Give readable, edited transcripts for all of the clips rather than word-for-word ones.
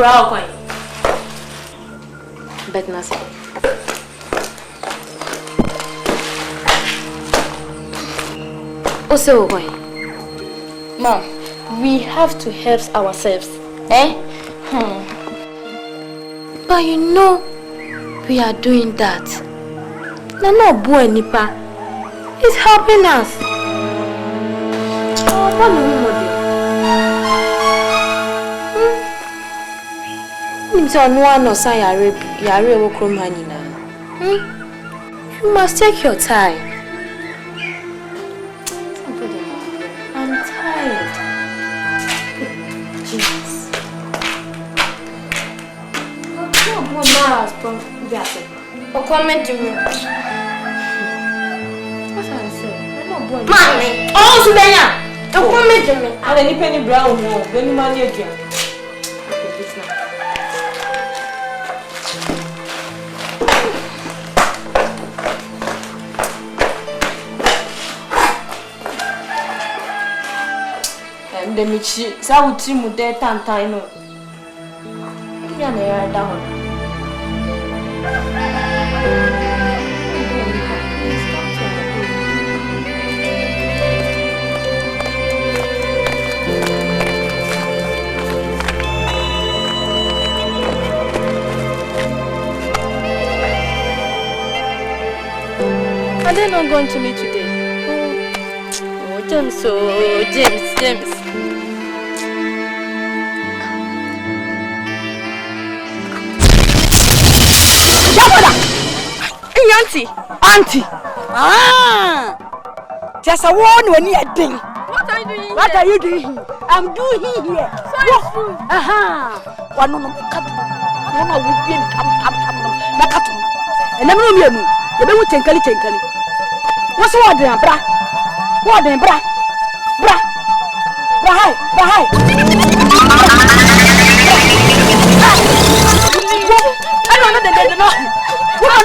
brow coin. Bet nothing. Also, coin. Mom, we have to help ourselves. Eh? But you know, we are doing that. No, boy, Nipa. It's helping us. You must take your time. I'm tired. Jesus. Oh, comment to me. What I said? Mommy! Oh, Subenya! Oh, comment to me. And any penny brown, no, any money again. And the Michi, so team with their time. Yeah, down. Are they not going to meet today? Oh, James, James. Auntie! Ah! Just a one when you're doing. What are you doing here? What are you doing here? I'm doing here. Aha! One no cut. Mama would be come. Nakato. And I'm no me. You be tenkali. What's what then, bra? What then, bra? Bra, hi. I don't know the no. What?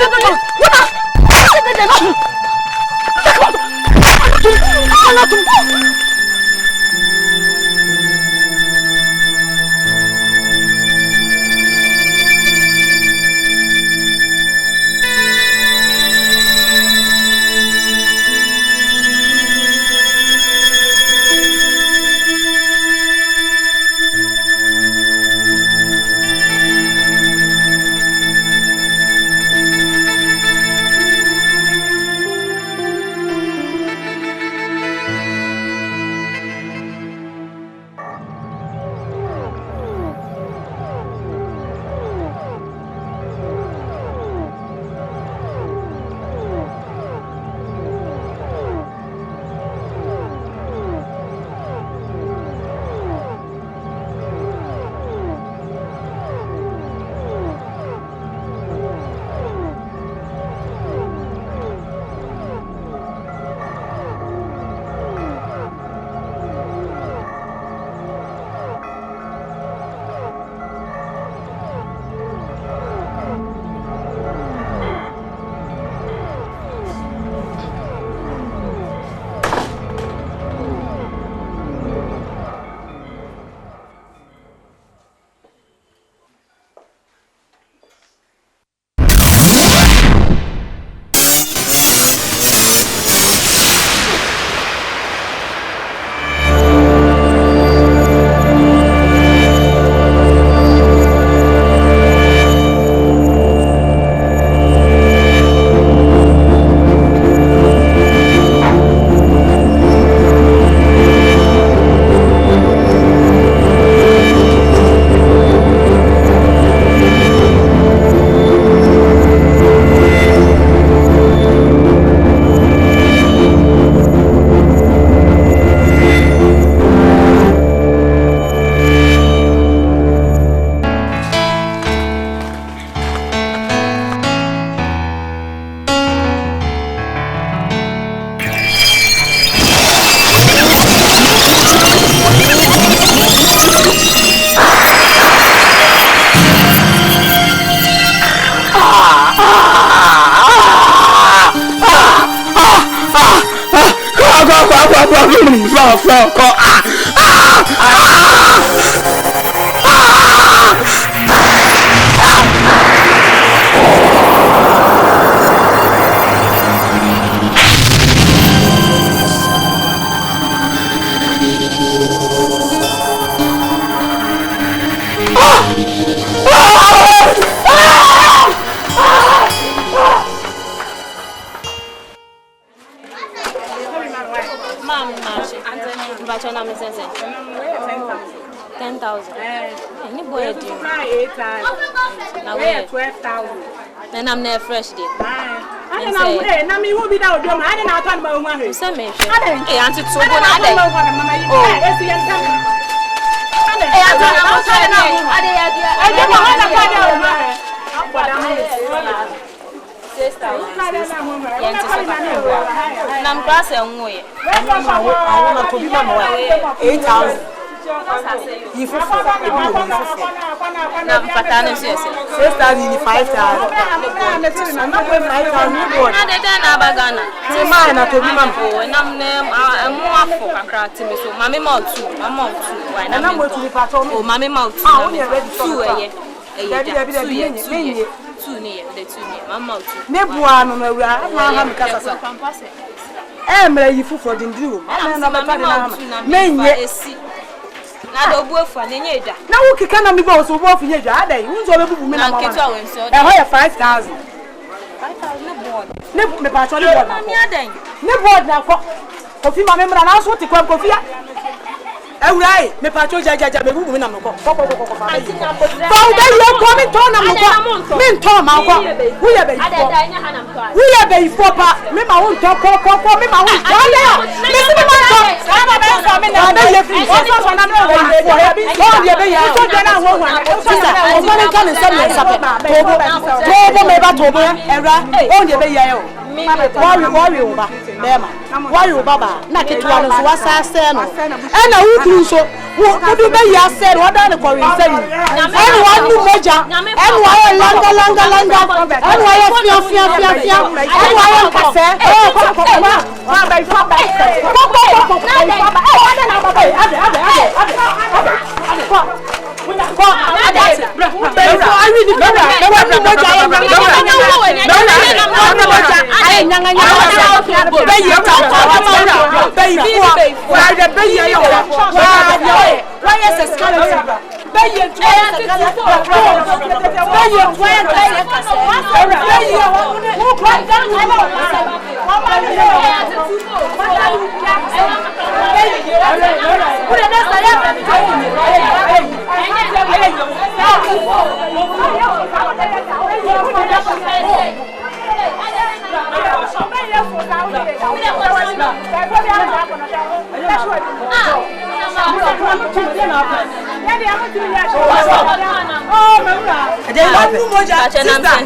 8,000. Now we 12,000. Then I'm near fresh day. I don't know. Now me will be down. I don't know about my money. Send me. Hey, Auntie, so good. I'm crossing away. I want to be 8,000. You for now, Patana says, 6,000, 5,000. I'm not going 5,000. Not a done Abagana. Mine, I told you, and I'm more for a crack to me. So, Mammy Mount, I'm out too. And I'm going to be part of Mammy Mount. Oh, you're ready to two near the 2 near. I'm out. Nebuano, we are AKASA. I'm ready for the do. I'm not a now go for Neda. Now we can be both of both Neda. They who's all the women and 5,000. 5,000 board. Never me part of the board. Never now for coffee, my member, and also to come coffee. Right, me part of Jaja, the woman. You're coming to Namco. Men Tom, we are very proper. Me, my own talk, me, my own. So, what do they say? What are the Koreans saying? And one new moja, and why langa, and why and why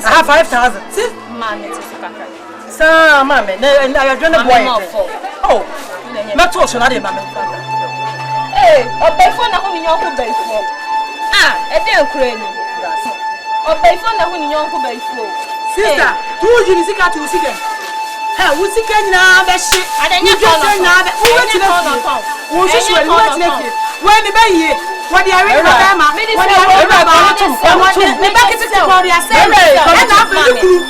I have 5,000. Sir, mamma, and I have done a boy. Oh, not so not a mamma. Hey, or before the woman you're before. Ah, a damn cranny. Or before the woman you're before. Sister, 2 years ago to see them. Hey, what's it can now? That shit. I didn't know that. When the baby, what the Arab, what the Arab, the back is the body. I said, and after you,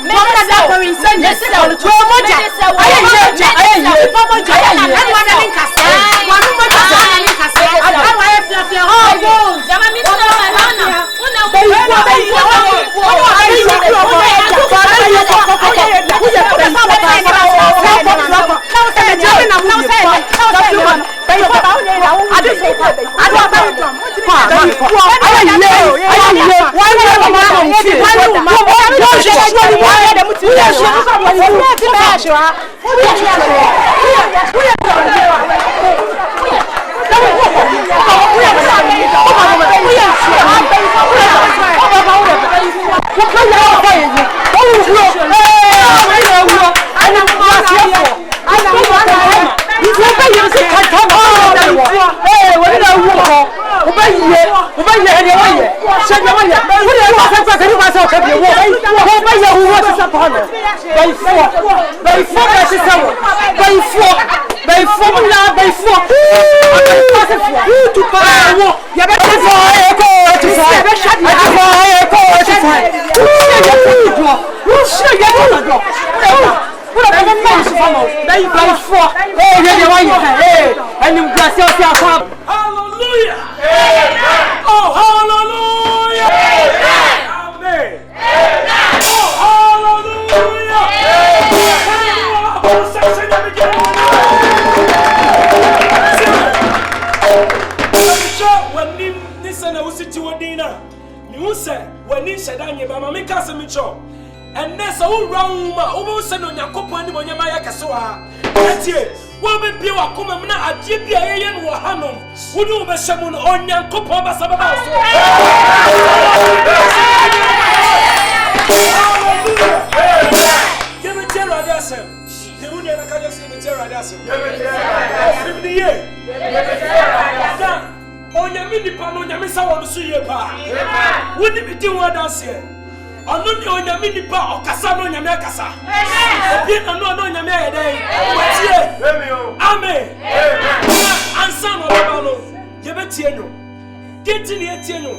hallelujah! Oh, hallelujah! Amen! Oh, hallelujah! When Nisa was situated, you said, shedanye ba mama ka se mi cho enne se wo round ma wo se no nyakopon ani monyama ya kese wa atie wo be bia wa koma na adie bia ye no wa hanom wo no be hye mu no onyankopon ba sababa so give me tell radasem the one na ka just me tell radasem give me ye onyame nipa no onyame sa wo so ye pa wo ni bi di wo danse ono ni onyame nipa okasa no onyame akasa obi na no onyame ayedai watie amen ansa no baba no ye betie no geti ni etie no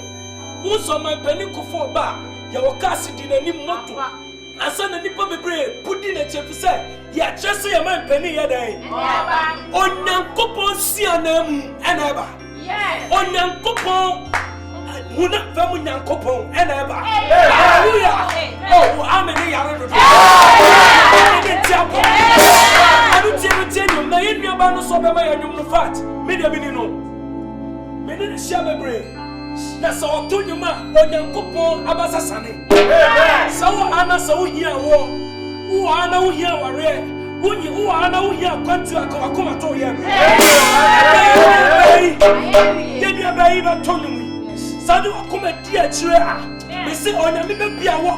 wo so man pani kofo ba ye wokase di na nim moto ansa na nipa bebre pudi na chefise ya chese ye man pani ye dai onyankopon sianam enaba onyankopon Muna famu nyankopon enaba hallelujah oh amen ya ro do adu tie no na yenu ba no so be ma yenu no fat me de bini no me ne shia bebre na so oto nyuma onyankopon abasasane so ana so hia wo ana wo hia ware wo ana wo hia kwantu akoma to ye ye ba yi ba tonu Sadu akuma dia chire a me se onyame be bia wo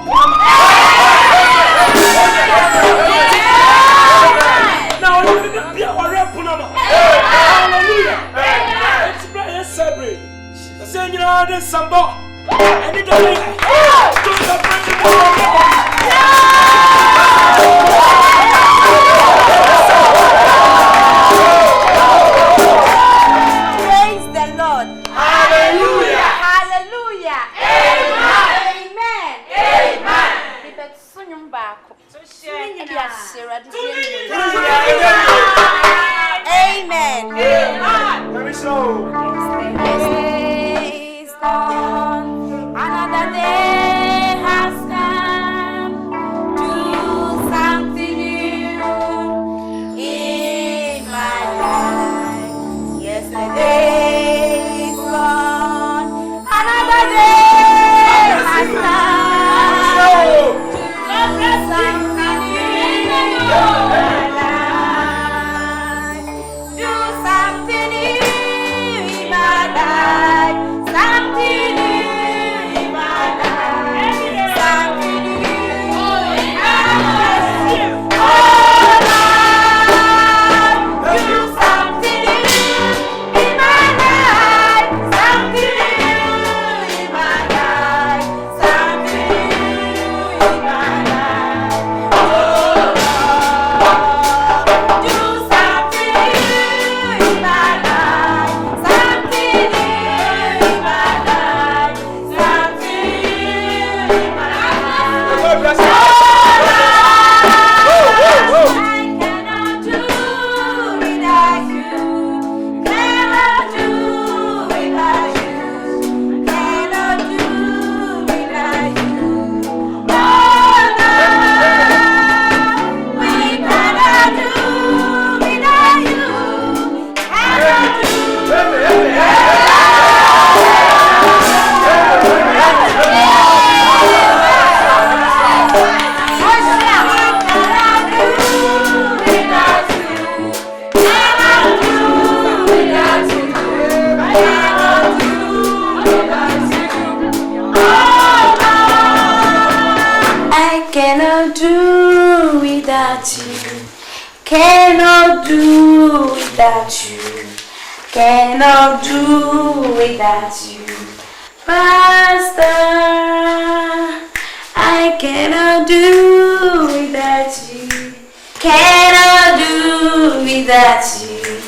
na onyame be bia wo repo na hallelujah it's very celebrate say nyina de sambo eni do le praise the Lord. Hallelujah. Amen. Very so. Praise God. Another day has come. Do something new in my life. Yesterday is gone. Another day has come. Do something new in my life. Do something new in my life. Something new in my life. Something new in my life. Oh Lord, do something new in my life. Something new in my life. Something new in my life. Oh Lord, do something new in my life. Something new in my life. Something new in my life. I cannot do without you. Cannot do without you. Cannot do without you. Oh Lord, we cannot do without you. Cannot do I cannot do without you. Cannot do without you. Cannot do without you. Pastor, I cannot do without you. Cannot do without you.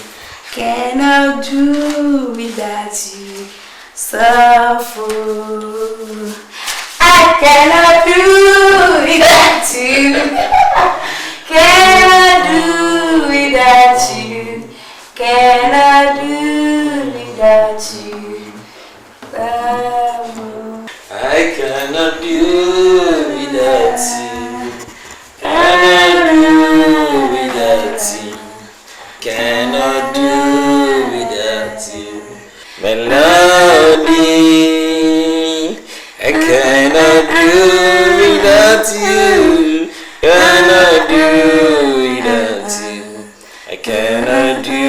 Cannot do without you. Suffer. I cannot do without you. Cannot do without you. Cannot do without you. I cannot do without you. Cannot do without you. Cannot do without you. Melody, I cannot do without you. Cannot do without you. I cannot do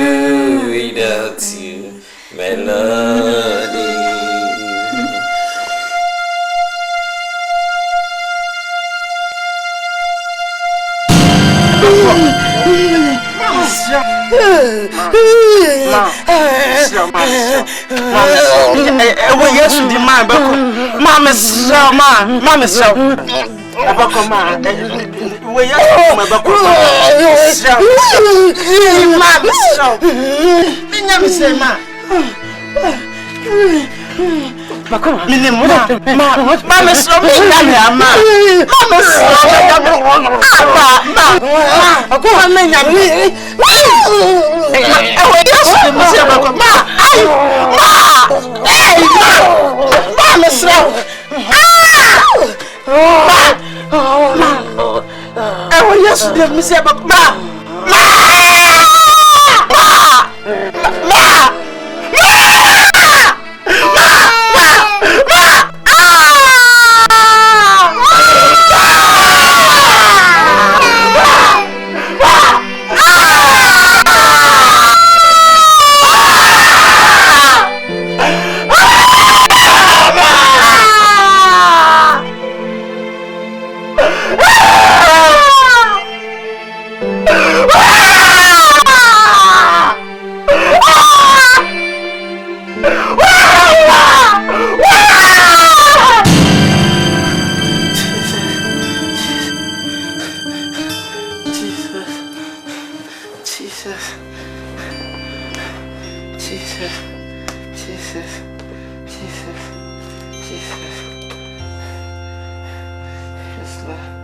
without you, melody.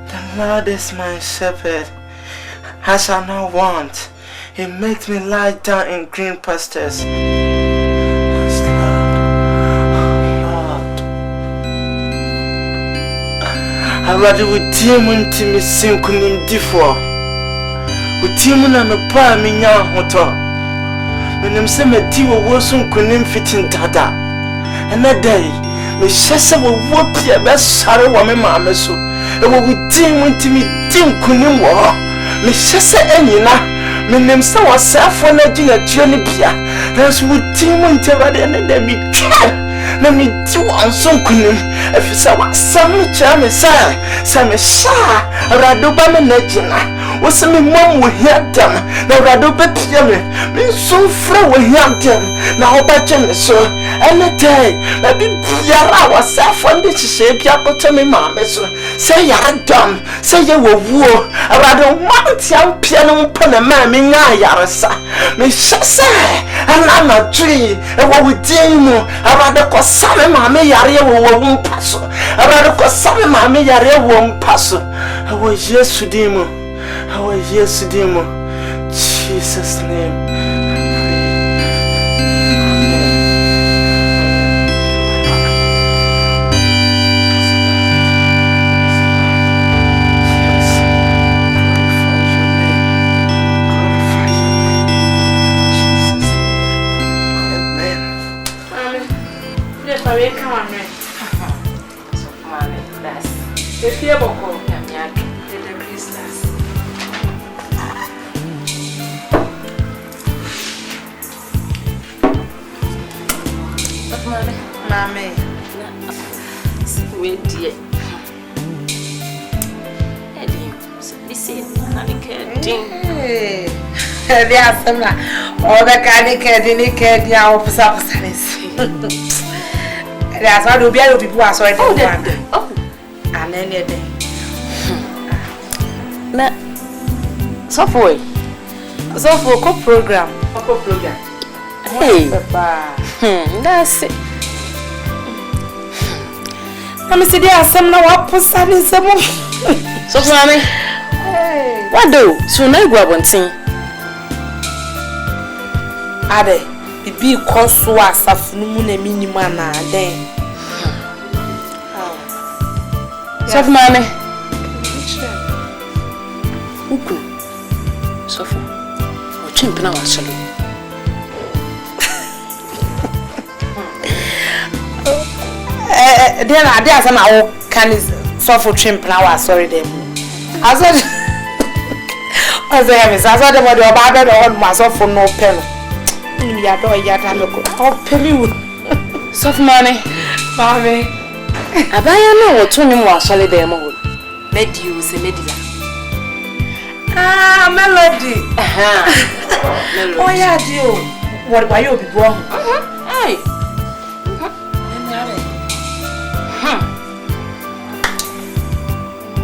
The Lord is my shepherd, I shall not want. He makes me lie down in green pastures. Yes, Lord. I rather with him until me sink him before. With him and a pa me young hotel. When I'm saying a tea was soon couldn't fit in Dada. And that day, me shessa will whoop your best sorrow woman, mamma. So it will be dim until me dim couldn't walk. Me shessa any na. Me name so was self when I do a journey. That's what dim until I didn't me can. Let me do on some couldn't. If you saw what some charm is, some is shy. Radoba Negina. What's me mom will hear them? Now Radoba Piame. Me so free will hear them. Now about so any day. Let me be ourself on this shape. You to me, mamma. So say you're dumb. Say you were war. I rather want young piano upon a man. Me yarasa. Me say, and I'm a tree. And what we do, I rather cause some mamma yari won't pass. I rather cause some mamma yari won't pass. I was yesterday. I was yesterday. Jesus' name. Come on, man. So, mommy, that's the fear of the Christmas. But, mommy, wait, dear. Eddie, this is not a kid. There's some all the candy now for some service. That's why the other people are sorry. Oh, and then they so for co program. Hey, Papa. That's it. I'm see there some now up for some. So, mommy. Hey. What do? So now go on thing. Ade. Bibi koso asafunu mu na minima na den. Sof mame. Uku. Sofu. O chimpna wa solo. Then ade asa na wo kan so for chimpna was sorry them. I said I saw the body of Baba on myself for no pen. You adore yet I'm a good penny. Soft money. Mommy. I buy a no 20 more solid demo. Made you say Medina. Ah, Melody. Oh, yeah, dear. What about you be born? Hey.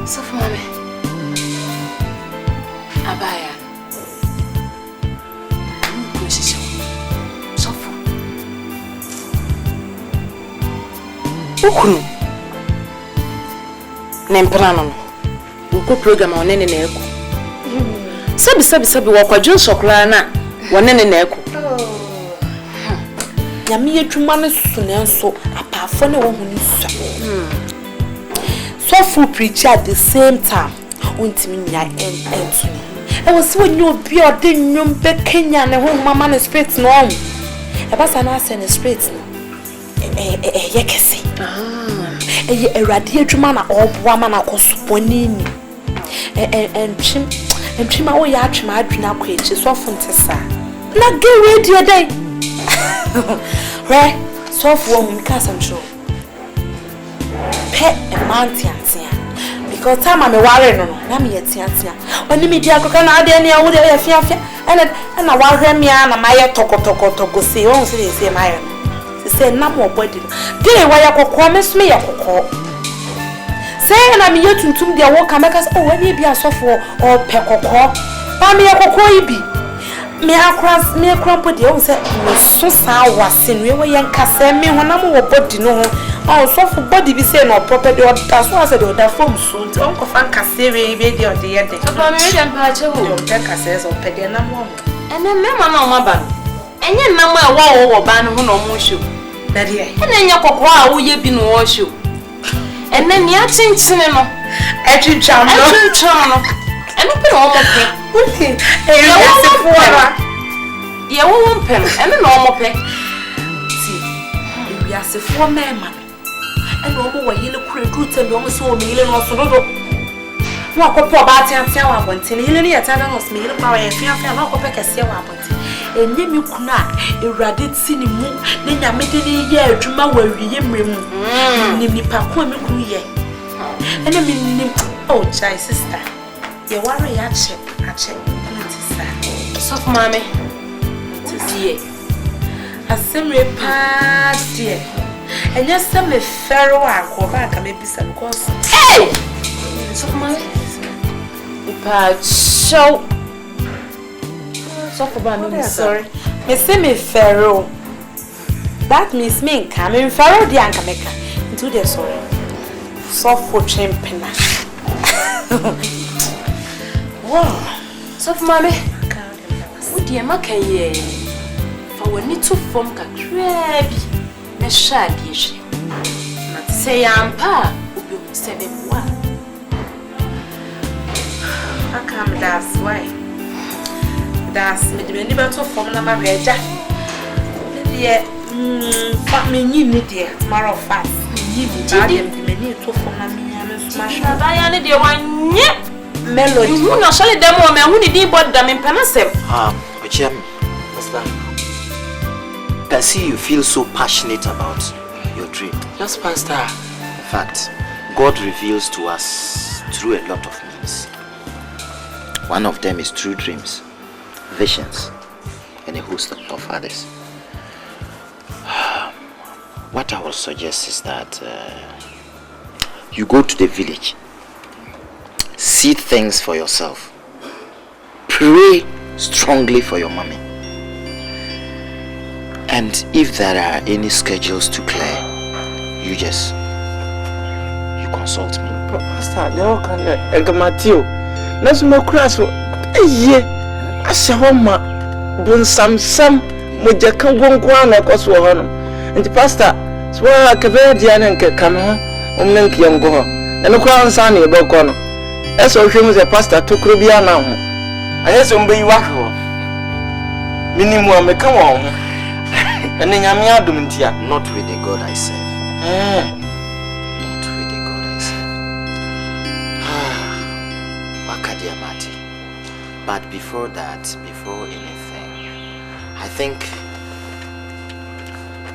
Soft money. Abaya. Ukunu nempena no uko program one ne na eko sabi wakwadwo sokra na one ne na eko nyame yedwuma ne susu ne nso apafo ne wo hu ne so full preach at the same time untimi nya entu e wo se wonyo obi ode nnwom be Kenya ne ho mama ne spirit no om e ba sa na ase ne spirit no yekese eye erade adwuma na oboa ma na kosoponi ni entwima wo ya atwima adwena akwaechi so fontesa na gewe die dai re so fo hu mika samtro pe emantiantia because time me ware no na me yetiantia oni me dia koka na ade ne awode ya fiafia na wahwe me na maye tokotoko se won se maye say na mo body dey wa yakokọ mesme yakokọ say na me yetuntum dey wo kameka say oh wani bi asofo o pekokọ ba me yakokọ ibi me akra body o say me so sa wase no we yanka say me ho na mo body no ho oh sofo body bi say no property o da so say dey da form so nti on ko fan kase we be dey o dey yede papa me dey mpa che wo dey kase so pede na mo ene me ma na o ma ba enye na mo e wo ba no ho no mo hwe Daddy, ene nya kokoro a wo ye bi no wo hwe ene ni atinchine no atwitwam no ene pe no mo pe uti e ye se fuara ye wo mpe ene no mo pe ti e bi ase fuo na e ma ene o mo wa yele kure dutem bi o mo se o mi yele no so dodo no akopo ba atiatia wa bonte ne yele ni yeta na no se mi yele kwa wa fiafia na akopo kese wa bonte enye mi kuna ewrade ti ni mu ne nyamede ni ye adwuma wa wiye mremu ni nipa ko mi kunu ye ene mi ni oh chai sister ye ware ya che ache so mama tie asemre pa tie enye se me fero akọ ba ka me bisa because hey so mama pa show so for me sorry me say me pharaoh that means me coming pharaoh di anka meka into the sorry so for champena wow so for me what di maka ye for we need to form kakra bi me sha bi hwe na say ampa obi o se be wa akam that's why that's me the many battle form na ma reja the fa me nyim ni de matter of fact nyim ba dem the many to form na me ya me smash na ba ya ne de wanye melody hu na shale dem o me hu ni din bod da me penasem Ochem pastor can see you feel so passionate about your dream. Yes pastor. In fact, God reveals to us through a lot of means. One of them is through dreams, visions, and a host of others. What I will suggest is that you go to the village, see things for yourself, pray strongly for your mommy, and if there are any schedules to clear, you consult me. Pastor, you can Matthew. Let's make class. Asahoma bun sam moja kan gonkwa na kwaso hono nti pastor so akabe dia na nke kan ho omne nke yango ho ene kwa nsa na ebe ko no eso hwemu ze pastor tokro bia na ho ayeso mbe yi wahwe ho minimu ameka wo ho ene nyame adum ntia Not with the God I serve. Not with the God I serve. Wakadiamati. But before that, before anything, I think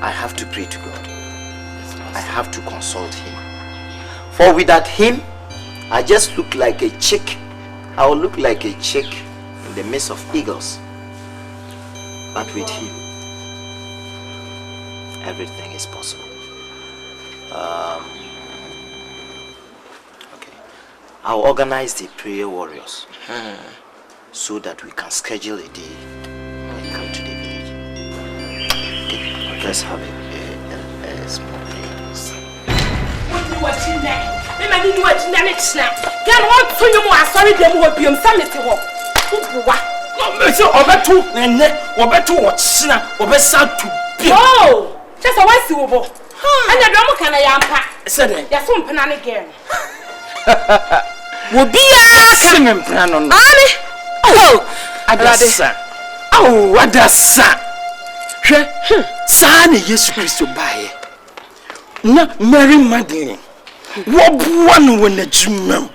I have to pray to God. I have to consult Him. For without Him, I just look like a chick. I will look like a chick in the midst of eagles. But with Him, everything is possible. Okay. I'll organize the prayer warriors so that we can schedule a day and come to the village. Okay. Let's have a small prayer. Oh, just a white silver. And the drama can I am said it. Yes, one pen again. Would be a singing plan on Annie. Oh, Adasa. Oh, Adasa. Son, yes, Christo by not Mary Magdalene. What one when the Jim? No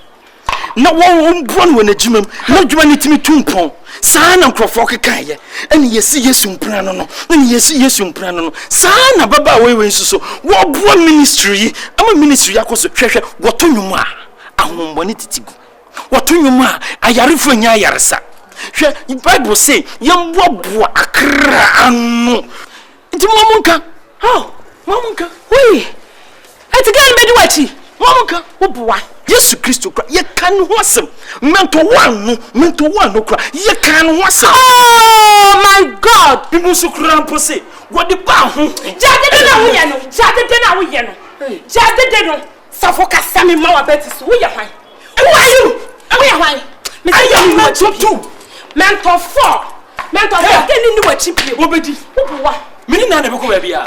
one when the Jim, not humanity me 2 pounds. Sana Crawford Kaya, and yes, prano, and yes, prano. Sana Baba way so. What one ministry? I'm a ministry, I was a treasure. What to you, ma? I won't want it to go. What to you, ma? I yarifo nya yarasa. The Bible say, young Bob Akra. It's Mamunka. Oh, Mamunka, wait. It's again, Bedwachi. Mamunka, what? Yes, Christo, you can wasm. Mental one, no cry. You can wasm. Oh my God! People so cramp say, what the bow? Jadeno, Suffolk Sammy Mower Bettis, we are fine. Who are you? We are fine. I am mental 2, mental 4, mental 4. Getting into a chip. Obedi. Many none of you.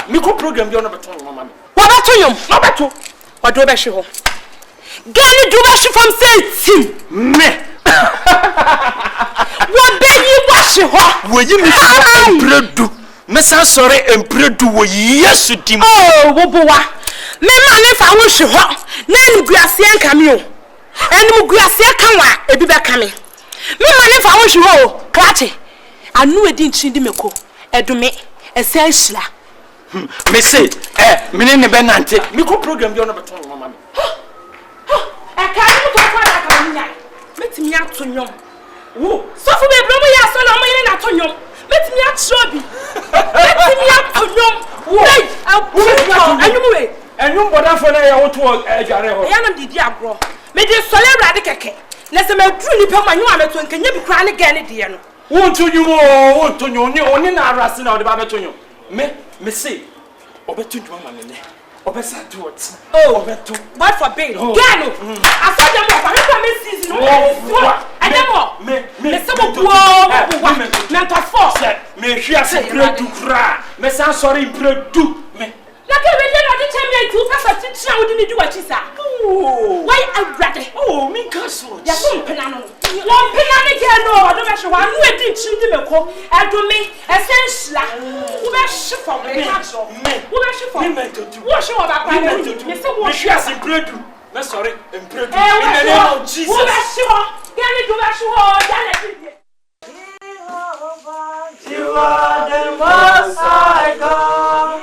Micro program, you're not a mamma. What about you? Not about you. What do I show? Get do wash from say me. What baby wash her? Will you miss bread? Miss sorry and bread do yes to him. Oh, Boboa. Me man if I wish her. Name Gracia cameo. And Gracia canwa, a biba coming. Me man if I wish her. Clatte. I knew it didn't chind me co. Edume, a seshla. Me say, Minnie Benante, Miko program, you're not a mamma. I can't go for that. Let me out to you. Oh, so for me, blow me out so long, not to you. Let me out, Shabby. Let me out to you. Wait, I'll put it on anyway. And you bother for a old work, Jarro. I am the Diablo. Made you so radical. Let's make truly put my new amateur and can you be crying again, dear? Won't you, won't you, only now, Rassin or the Babatonio? Me say, over to Mamma. Oh, what for bail? Gano! I saw them up. I season. I never. Me some mental force. Me she has a bread to cry. Me say sorry bread do me. Like I really not tell me to pass a teacher wouldn't do what she said. Oh, why I rather? Oh, me castle. Yes, one penano. One penano again. No, I don't know. I knew it didn't choose them. I do me essential. Who was she for me? Who was she for me? What's your about my me? She has in bread. No, sorry, in bread. In the name of Jesus. Who was she? Can you do that? You are the most high God.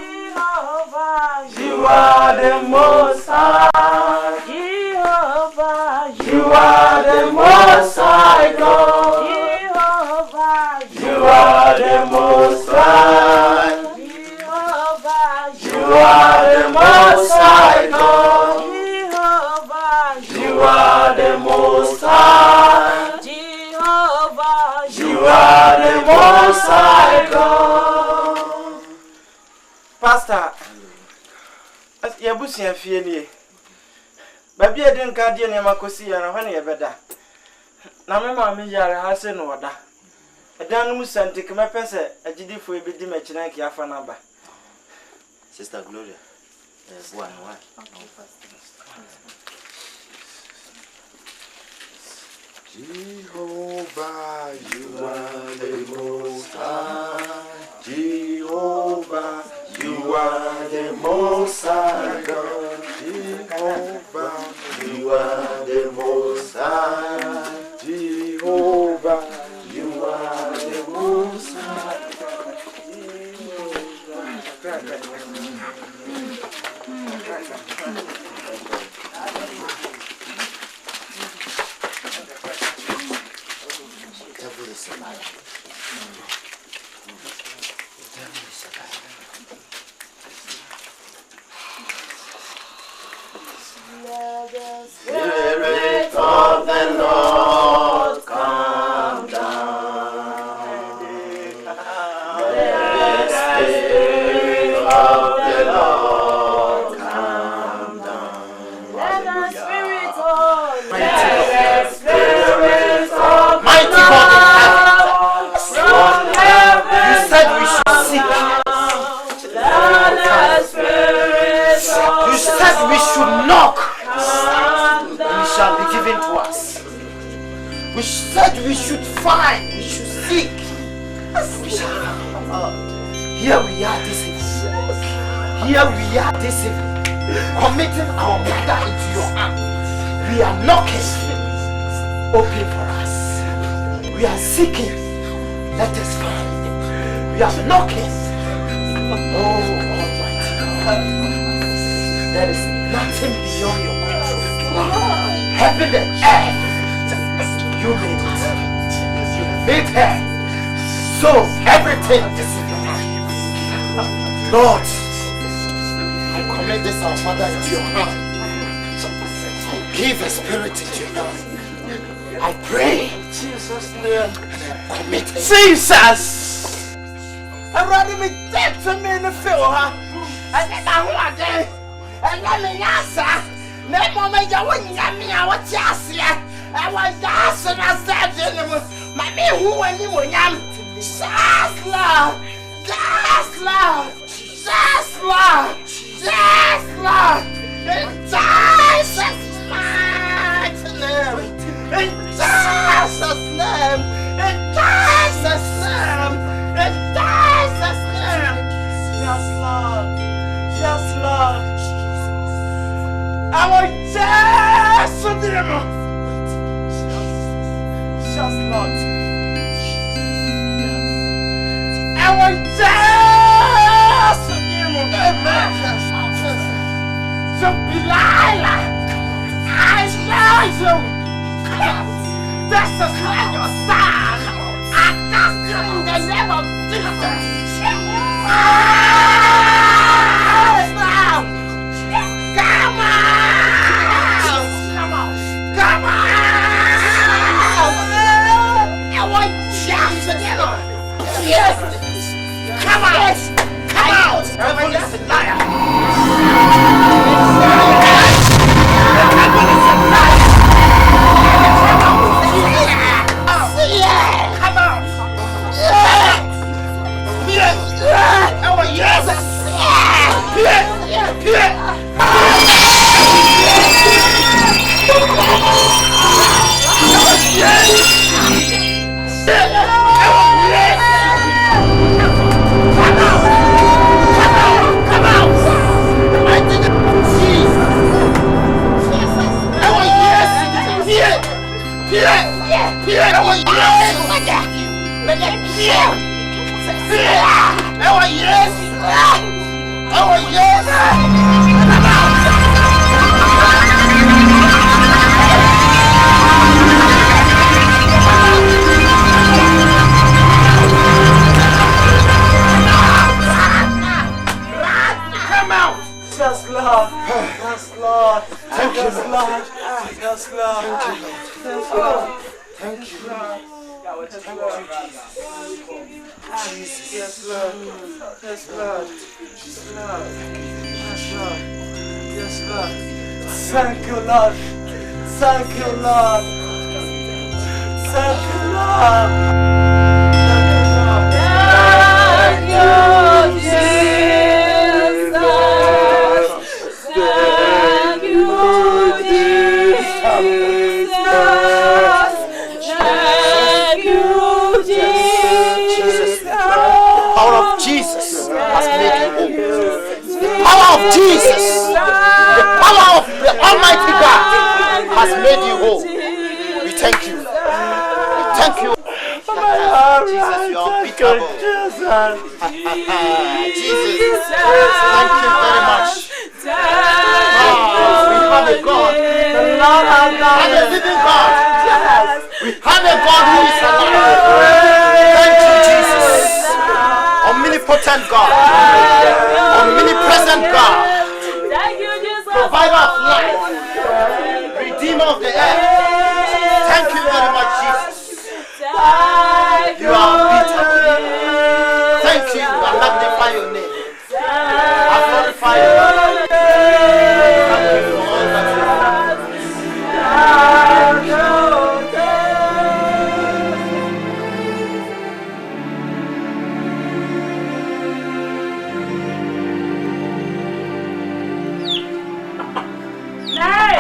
You are the most high. Jehovah. You are the most high God. Jehovah. You are the most high. Jehovah. You are the most high God. Jehovah. You are the most high. Jehovah. You are the most high God. Pastor. Ya busia fie nie. Ba bia den ka de ne makosi ya na hwane ye beda. Na me ma me yare ha se no oda. Edan no musantik me pese agidifo ebedi ma kina ki afa na ba. Sister Gloria. One. Okay, Jehovah, you are the most high. Jehovah, you are the most high God. Jehovah, you are the most high. is a liar. The devil is a liar. Spirit of the Lord come down. Let the Spirit of the Lord come down. Let the Spirit of mighty God in heaven. You said we should seek. You said we should knock. Shall be given to us. We said we should find, we should seek. We shall find. Here we are this evening. Here we are this evening, committing our mother into your hands. We are knocking. Open for us. We are seeking. Let us find. We are knocking. Oh Almighty God, there is nothing beyond your control. Heaven and earth, you made it. You made her. So everything is in your hands. Lord, I commit this our mother into your hand. Give a spirit into your hand. I pray. Jesus' name. Commit her. Jesus! I'm ready to take to me in the field, huh? And then I want it. And let me answer. Nemo me ya wonya me a wati ase I was just na said my who any monyam just love just love just love just love in Jesus mighty name in Jesus name in Jesus name in Jesus name just love just love I want just to them. Just Lord. I want just to them. Amen. So Delilah, I love you. That's the kind of son. I cast you in the name of Jesus. Come on! Come on! I want chance together! Yes! Come on! Yes. Come out! Devil is a liar! The devil is a liar! Come on! I want yes! Thank you, Lord. Thank you, Lord. Thank you, Lord. Thank you, Jesus. Thank you, Jesus. Thank you, Jesus. The power of Jesus has made you whole. The power of Jesus. The power of the Almighty God has made you whole. We thank you. We thank you. Jesus, you are unbeatable. Jesus, thank you very much. We have a God and a living God. We have a God who is alive. Thank you, Jesus. Omnipotent God. Omnipresent God. Provider of life. Redeemer of the earth. Thank you very much, Jesus. You are better. Thank you. I magnify your name. I glorify your name. Thank you for all that you have done. Nay!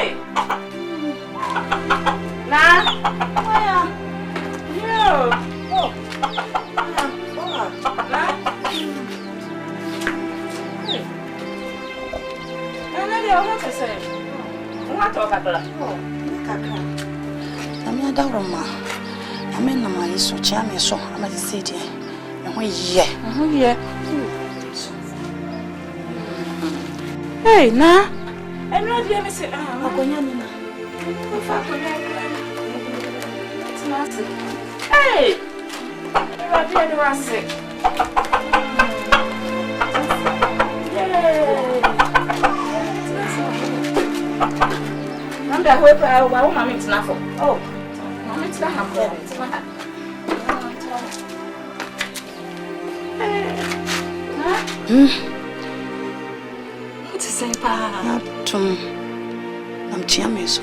Nah! Hey, nah. And what do you say? Hey! You are sick. I'm the way I want my meat now. Oh, my meat's not happening. It's not. What is saying, Pa? I'm Chiameso.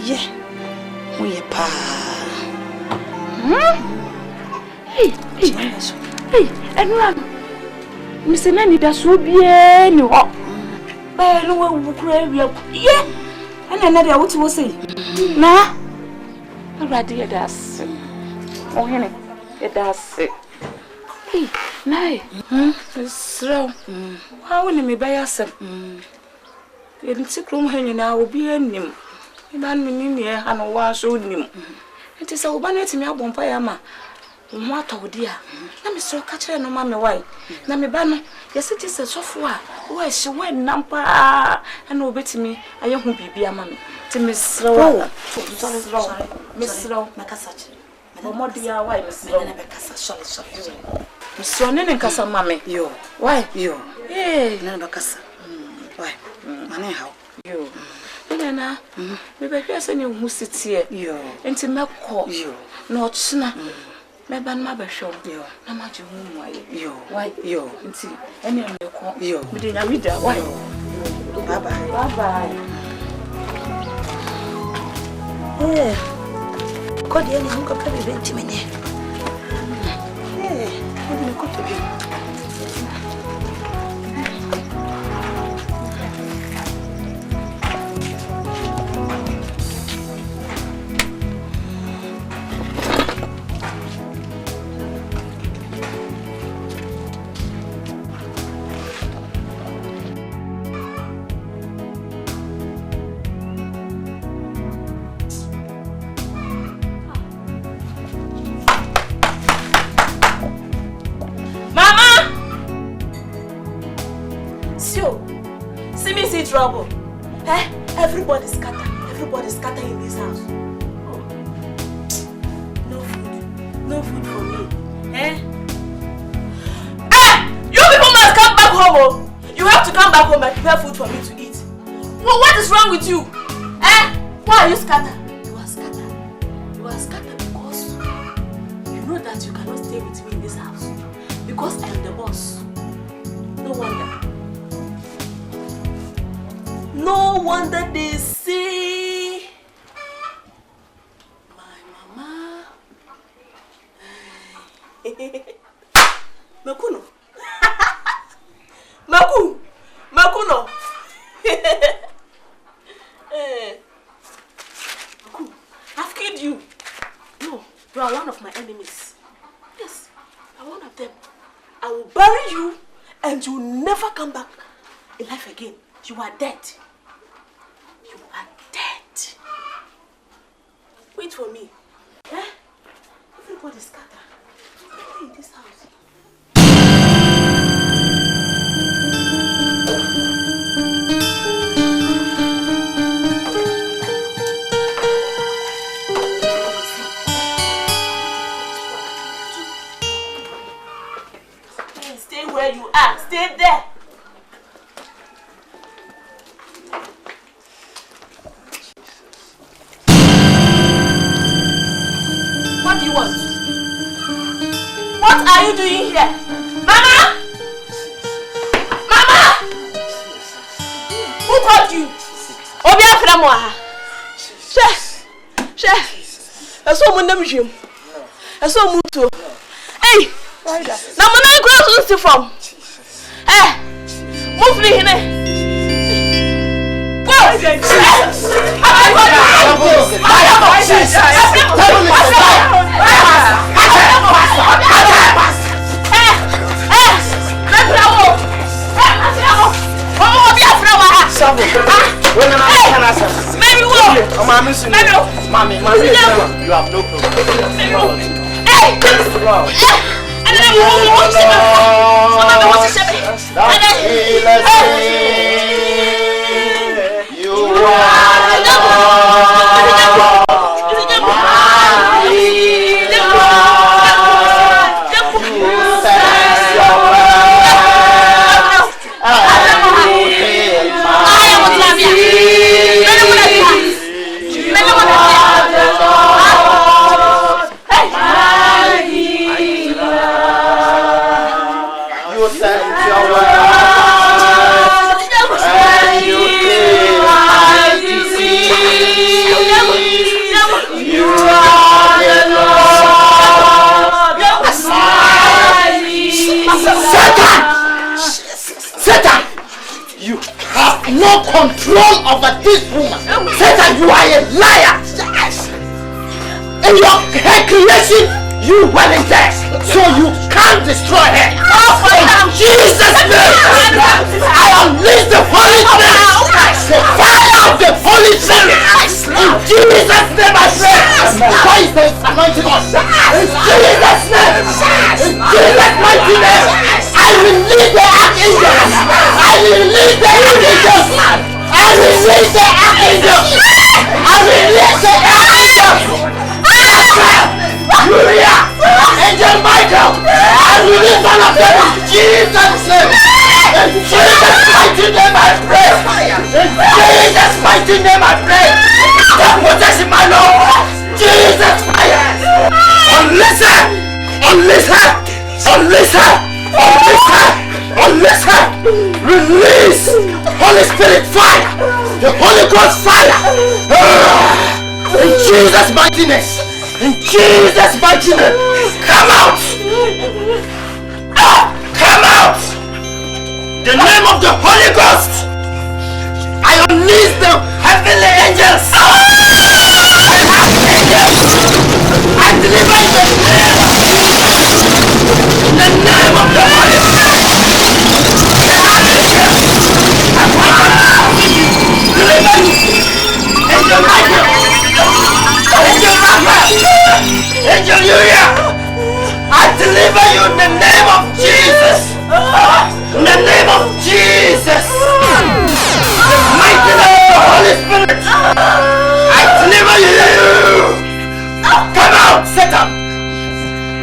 Yeah, we are Pa. Hey, and run. Miss Nanny, that's what be any hot. But no one will crave you. Yeah, and another what was say. Nah, a radio does. Oh, Henry, it does. Hey, nay, slow. How will me buy us? In sick room, hanging now will be a name. Man, me near and one so nim. It is a bonnet me up on Payama. What oh dear. Let me so catch her no mammy why. Now me banner, yes, it is a software. Why she went nampa and obey me. I young be a mammy. To Miss Slow. Sorry, Miss Slow, Macasach. More dear, why, Miss Slow, sorry. Miss Sonnen and Casa mammy. You, why, you? Eh, never Casa. Why, anyhow, you. Nana, maybe I say you who sits here. You, and to make call you, not snap. Maybe I'm not sure. You, no matter whom why you, and see any of your call you. We didn't meet that. Why? Bye bye. Bye bye. Eh, God, you haven't got to be 20 minutes. Eh, what do you got to be? Trouble. Eh? Everybody scatter in this house. Oh. No food for me. Eh? You people must come back home. Oh. You have to come back home and prepare food for me to eat. Well, what is wrong with you? Eh? Why are you scattered? You are scattered because you know that you cannot stay with me in this house. Because I am the boss. No wonder. No wonder they see my mama. Makuno. Makuno. Maku, I've killed you. No, you are one of my enemies. Yes, you are one of them. I will bury you and you will never come back in life again. You are dead. You are dead. Wait for me. Eh? Everybody scatter. Stay in this house. are you doing here? Mama! Mama! Who called you? Obia Framoa. Chef! I saw my name. I saw Mutu. Hey! Now, when I go to from? Eh! Move me here. Go! Mommy, you have no problem. Hey! No control over this woman. Satan, you are a liar. In your head creation, you went in there, so you can't destroy her. In Jesus' name, I unleash the Holy Spirit, the fire of the Holy Spirit. In Jesus' name, I pray. Christ is anointing us. In Jesus' name, in Jesus' mighty name, I release the archangels. I release the archangels. I release the archangels. I release the archangels. Julia, Angel Michael, I release all of them in Jesus' name. In Jesus' mighty name I pray. In Jesus' mighty name I pray. The possession my Lord. Jesus fire. Unleash her. Unleash her. Unleash her. Unleash her. Unleash her. Release Holy Spirit fire. The Holy Ghost fire. In Jesus' mighty name. In Jesus' mighty name. Come out. Come out. The name of the Holy Ghost. I unleash the heavenly angels. I deliver you in the name of the Holy Spirit. Deliver you. Angel Michael. Angel Raphael. Angel Uriah. I deliver you in the name of Jesus. In the name of Jesus. The mighty name of the Holy Spirit. I deliver you. Come out, Satan.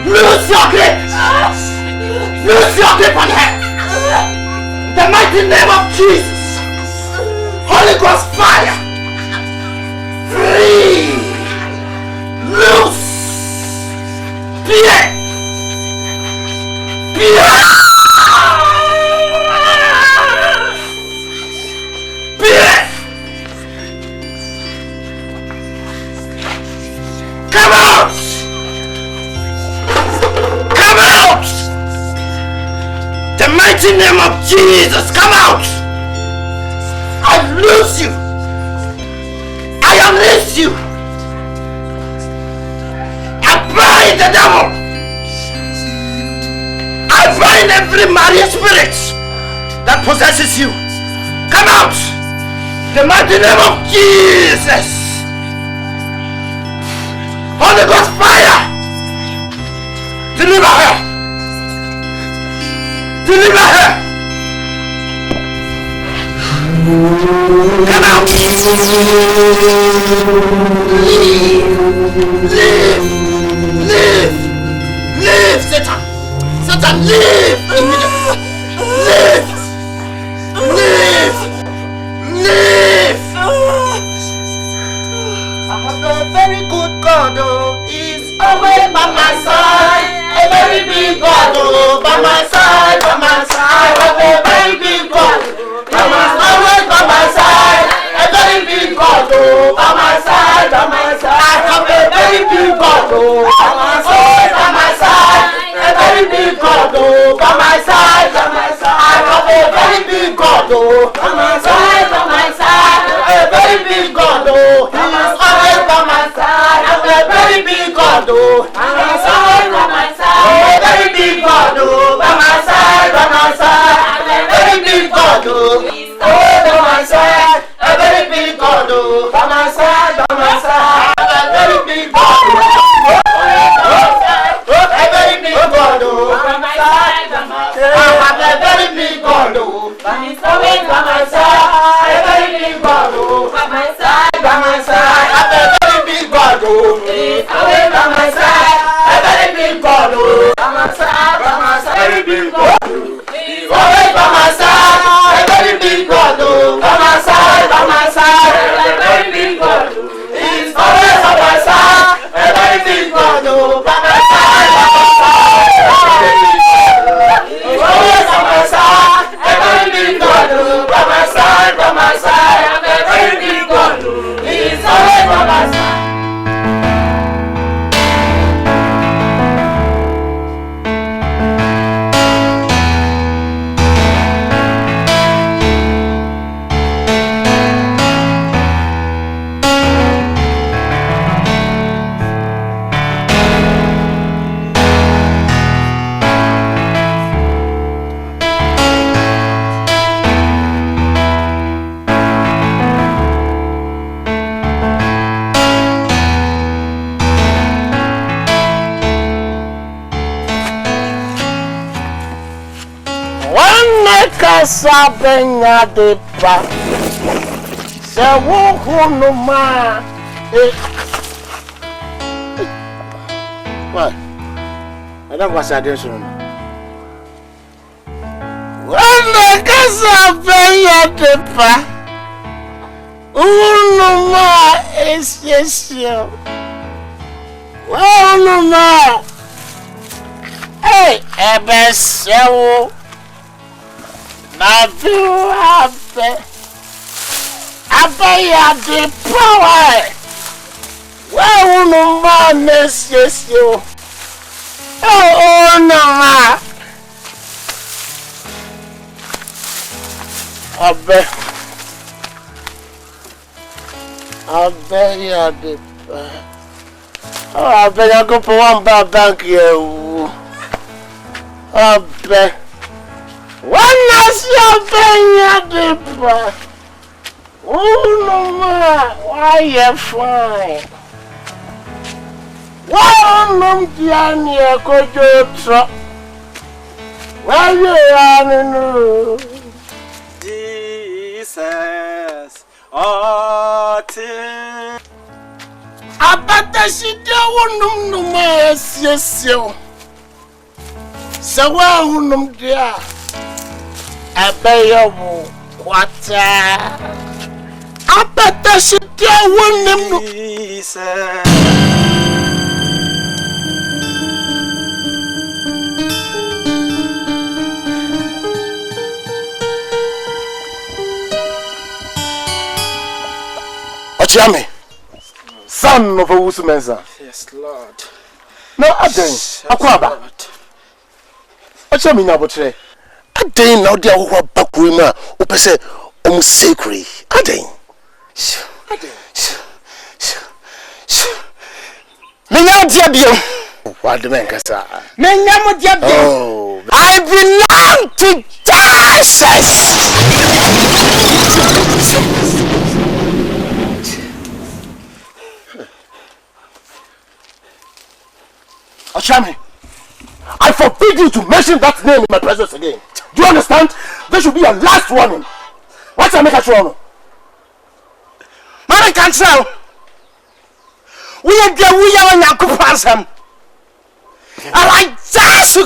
Lose your grip. Lose your grip on her. The mighty name of Jesus. Holy Ghost fire. Free. Loose. Pierre. Pierre. Pierre. Come out. Come out. The mighty name of Jesus. Come out. I loose you. I unleash you. I bind the devil. I bind every marine spirit that possesses you. Come out. The mighty name of Jesus. Holy Ghost fire. Deliver her. Deliver her. Come out. Leave. Leave. Leave. Leave, Satan. Satan, leave. Leave. Leave. Leave. I have a very good God, oh, he's always by my side. very big God, oh, by my side, by my side. I have a very big God, by my always by my side. A very big God, oh, by my side, by my side. I have a very big God, oh, by my side, by my side. A very big God, oh, by my side, by my side. I have a very big God, oh, by my side, by my side. A very big God, oh, he is always by my side. I have a very big God, oh, by my side, by my side. A very big God, oh, by my side, by my side. A very big God, oh, by my side. A very big God, oh, by my side, by my side. A very big God, oh, a very big God, oh, by my side, by my side. I have a very big God, oh, he's always by my side. A very big God, oh, by my side, by my side. I have a very big God, oh, he's always by my side. A very big God, oh, by my side, by my side. Very big God, he's always by my side. A very big God, oh, by my side, by my side. A very big God, he's always by my side. A very big God, oh, by my side, by my side. He's always by my side. A very big God, oh, by my side, by my side. A very big God, he's always by my side. AKASA benya de pa se wo hunu ma what I don't want to say AKASA benya de pa hunu ma esesio hunu ma ebe sewo na do have abaya the power. Well, no man, yes, you. Oh, no, ma. Abaya the power. Oh, abaya go for one bank here. Abaya. One is your benya oh no ma, why you fine? Why no diani kojo tro? Why you running? Jesus, abata shida wonum no ma esiesie. Sawa wonum dia. Abayabu kwata abata shitia wonem Jesus Ochame son of a woman's. Yes Lord. No Aden akwaba Ochame nyabotre Aden now dia wo bakurima wo pese secret Aden Menya dia bio what the man kasa Menya mo dia bio I belong to Jesus Ochame I forbid you to mention that name in my presence again. Do you understand? There should be a last warning. What's I make a sure? Man, I can't tell. We are there, we are on your ransom. I like Jesus.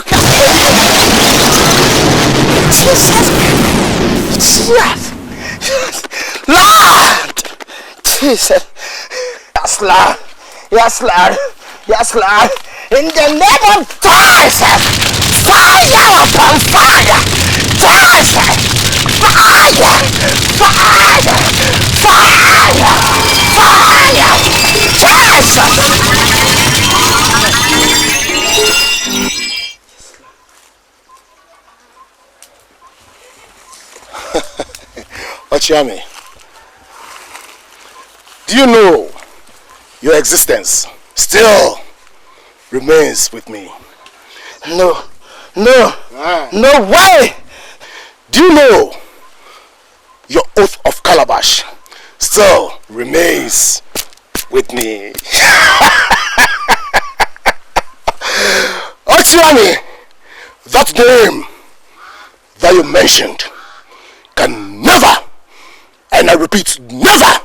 Lord. Jesus. Yes, Lord. Yes, Lord. Yes, Lord. In the name of Jesus, fire upon fire. Jesus, fire, fire, Ochiame, do you know your existence still remains with me? No way! Do you know your oath of calabash still remains with me? Ochiame, that name that you mentioned can never, and I repeat, never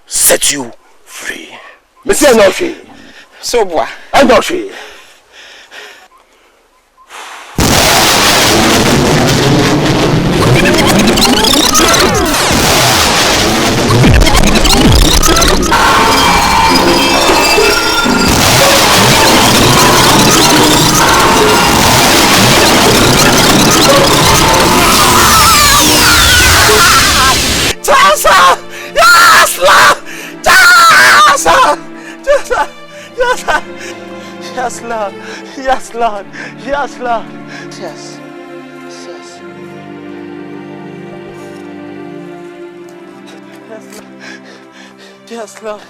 set you free. Monsieur Noshi. So boy. Noshi. Yes, Lord. Yes, Lord. Yes, Lord. Yes. Yes. Yes, Lord.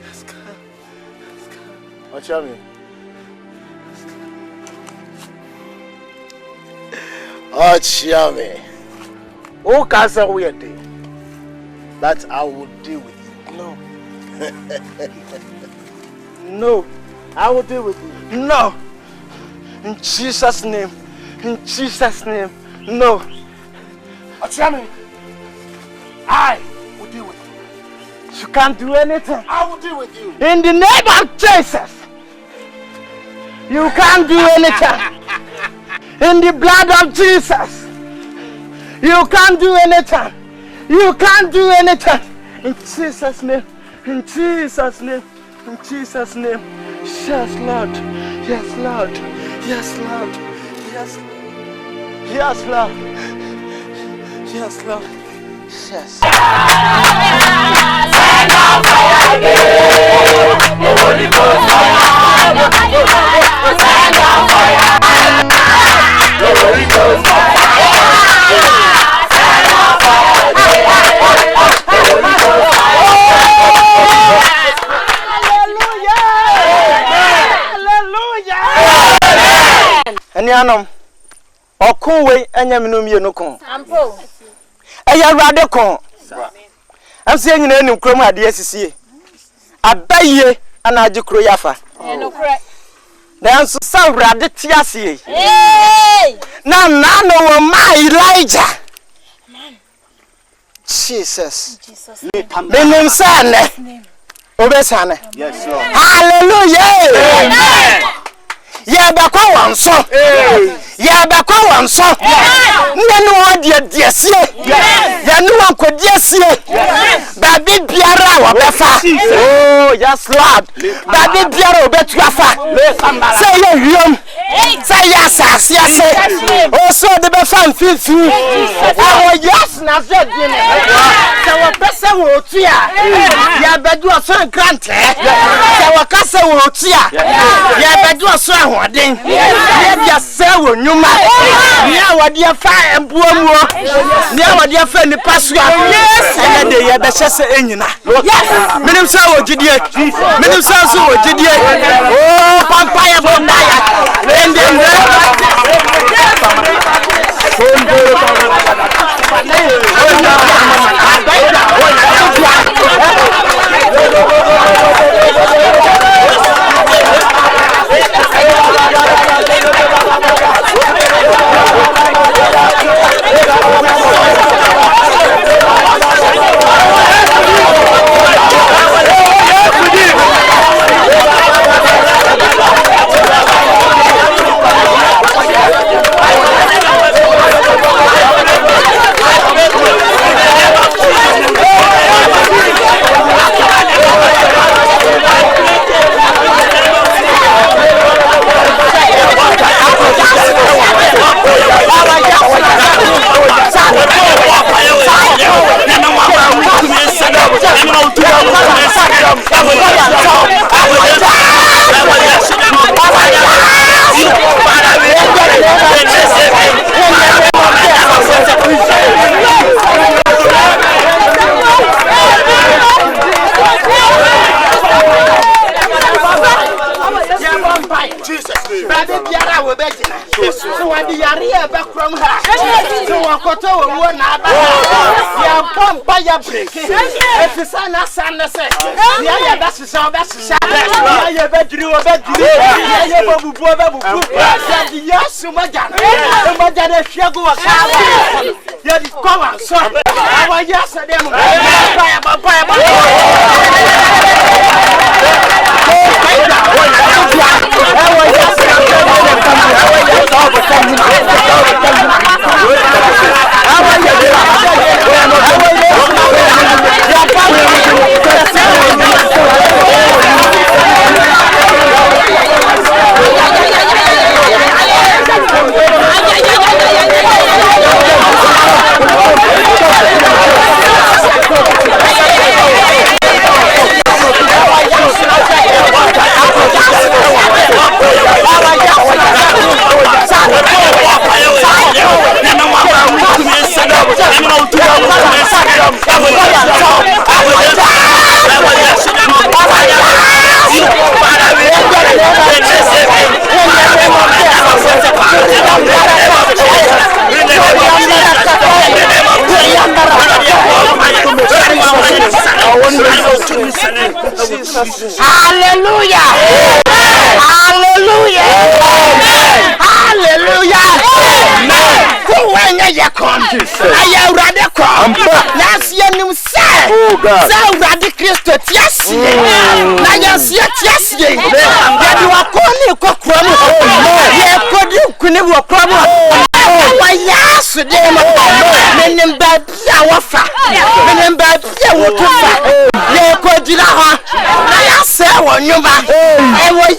Yes, God. Ochiame. Ochiame. Who can say weird thing that I will deal with you? No. No. I will deal with you. No. In Jesus' name. In Jesus' name. No. Ochiame, I will deal with you. You can't do anything. I will deal with you. In the name of Jesus. You can't do anything. In the blood of Jesus. You can't do anything. You can't do anything. In Jesus' name. In Jesus' name. In Jesus' name. Yes, Lord. Yes, Lord. Yes, Lord. Yes, yes, Lord. Yes, Lord. Yes. Send out fire again. The Holy Ghost fire. Send out fire. The Holy Ghost fire. Send out fire again. The Holy Ghost fire. Hallelujah. Hallelujah. Enianom. Okunwe enyaminum ye no kon. Ampo. Eya rade kon. Amse nyina enim krom ade asisie. Abaye ana age kro yafa. Enokre. Nanso sa rade tiasie. Hey! Na no wo ma Elijah. Jesus. Menim sane. Obesane. Yes, Lord. Hallelujah. Amen. Ya bakwa wanso. Ya bakwa wanso. Nenu odie diesie. Ya nu ankodiesie. Babi biara wa befa. Oh, yes Lord. Babi biara obetuafa. Say ye wiom. Say yes asiase. Oh, so de befa mfifi. Oh, yes na se dine. Say wo pese wo otua. Ya bedu oso grant. Say wo kase wo otua. Ya bedu oso ahoden. Ya bia se wo nyuma. Ya wode fa embuamuo. Ya wode fa ni pasua. Ene de ya be hye se enyina. Menim se wo gidie. Menim se so wo gidie. Oh, pampa ya bonda ya. Ende begina. So what the area back from her. So what quarter one naba. Ya pump by your break. If the son has son said, yeah, that's the sound, that's the sound. Yeah, bedroom, yeah, babu, yes, so much. Madame Fiago, yeah, the cover, so I was yesterday. Hallelujah! Hallelujah! Hallelujah! Who when you come? I am rather come. Last year, you said, so rather Christo, yes, yes, yes, you are calling Cockrum. You couldn't walk from. Why, yes, men bad Yawafa, men bad Yawafa, Yakojila. I say, when you back, I was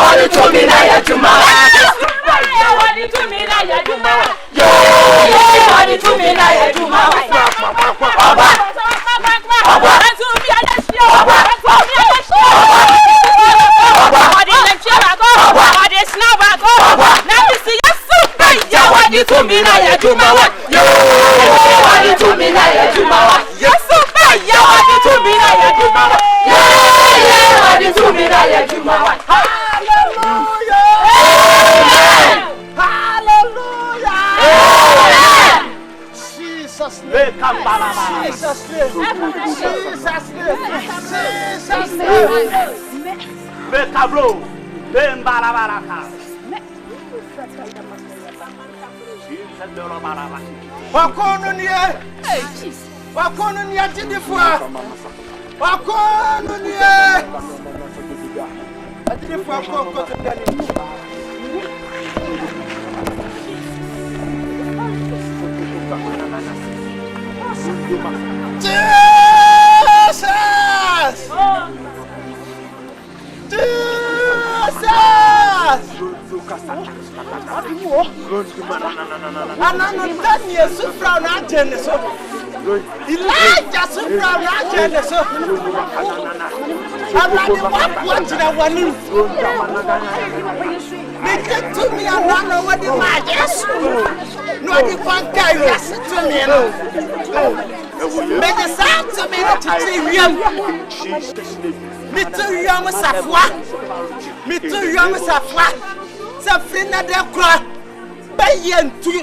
Wadi to me na ya juma. Wadi to me na ya juma. Wadi to me na ya juma. Oba. Oba. Wadi to me na ya juma. Wadi to me na ya juma. Wadi to me na ya juma. Wadi to me na ya juma. Hallelujah. Hallelujah. Jesus name. Jesus name. Jesus name. Jesus name. Bekabro. Bembarabaraka. Wakono niye. Wakono niye tidifwa. Wakono niye. Tidifwa koko tedani. Jesus! Ananotania sufra na agene so. Elijah sufra na agene so. Abadi what na wani. Make it to me and I know what the majesty. No the fanka yes to me no. Make it sound to me to Jesus name. Me to young safwa. Me to young safwa. Safrina de croix. Bayantu.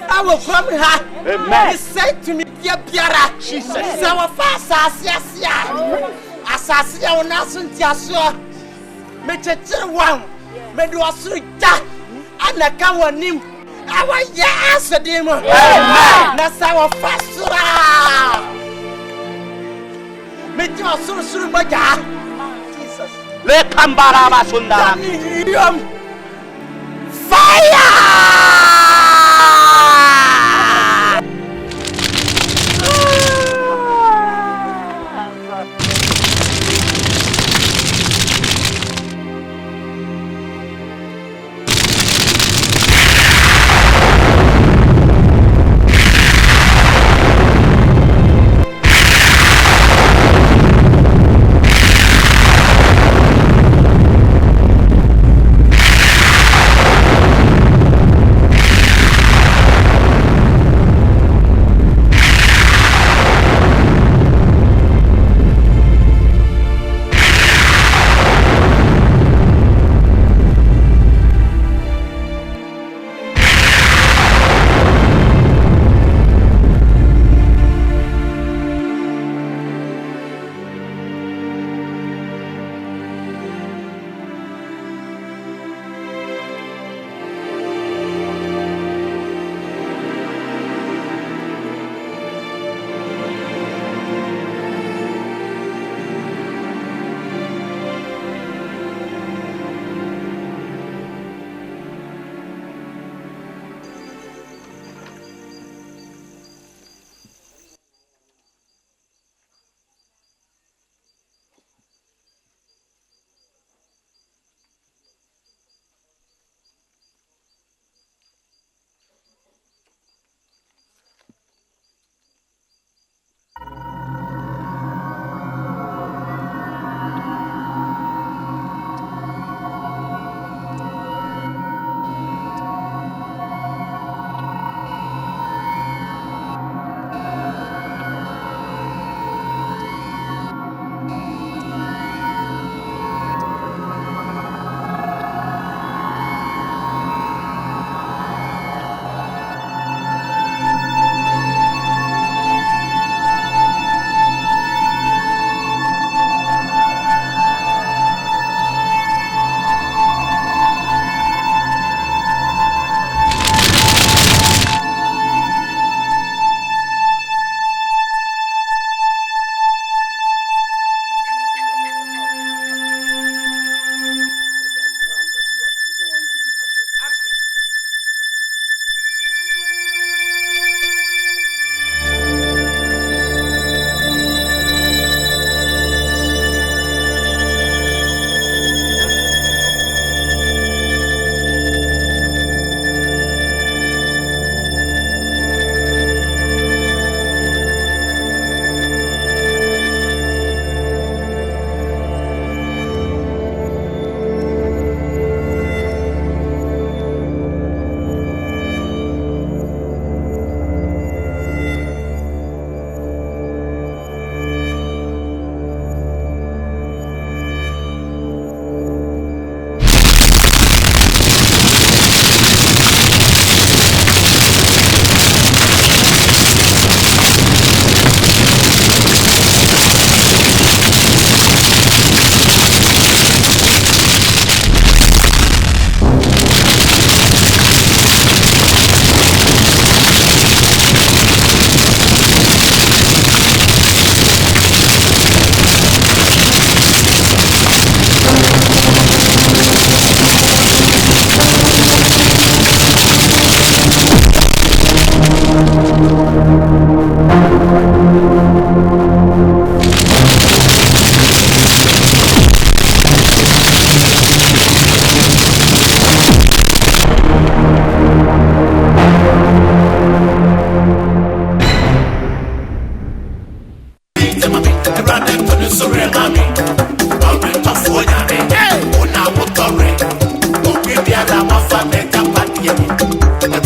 I will come here. Amen. He said to me, Piara, Jesus. Our fast Asasia on Asuntia. Meche one. Medu Asuta. And the Kawanim. Our yes, the demon. Amen. That's our fast. Medu Asuru Maja. Jesus. Let Kambara Sunda. Fire!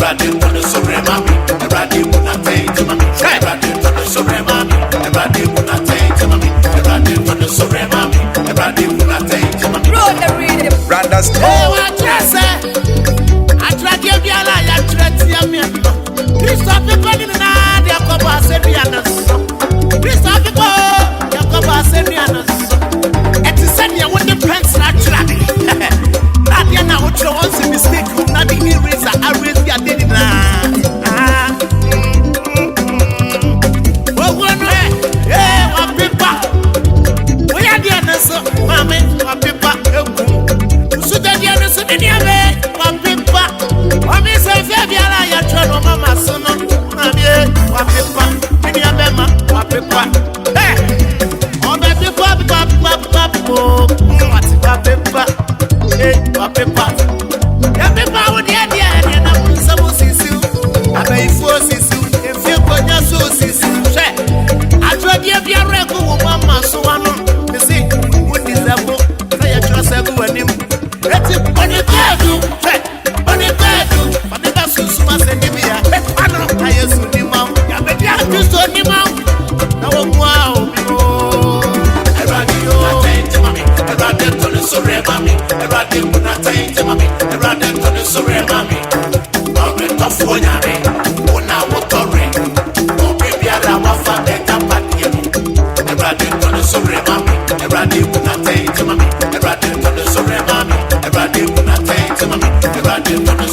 Everybody to the sore mami. Everybody to the taint mami. Everybody to the sore mami. Everybody to the taint mami. Everybody to the sore mami. Everybody to the taint mami. Roll the rhythm. Randa stone. Oh, I just say, I try to get your lie, I try to get me. Christophe, people in the night, they come and say, we are not so. Christophe, people, they come and say, we are not so. And to send you with the pants naturally. Not the now, what you want to mistake, not the eraser, I raise your daddy now. Oh, one way, yeah, one people. We are the answer, mammy, one people.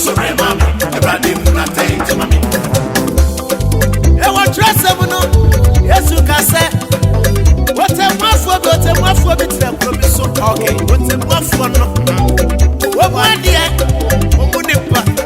Surrender.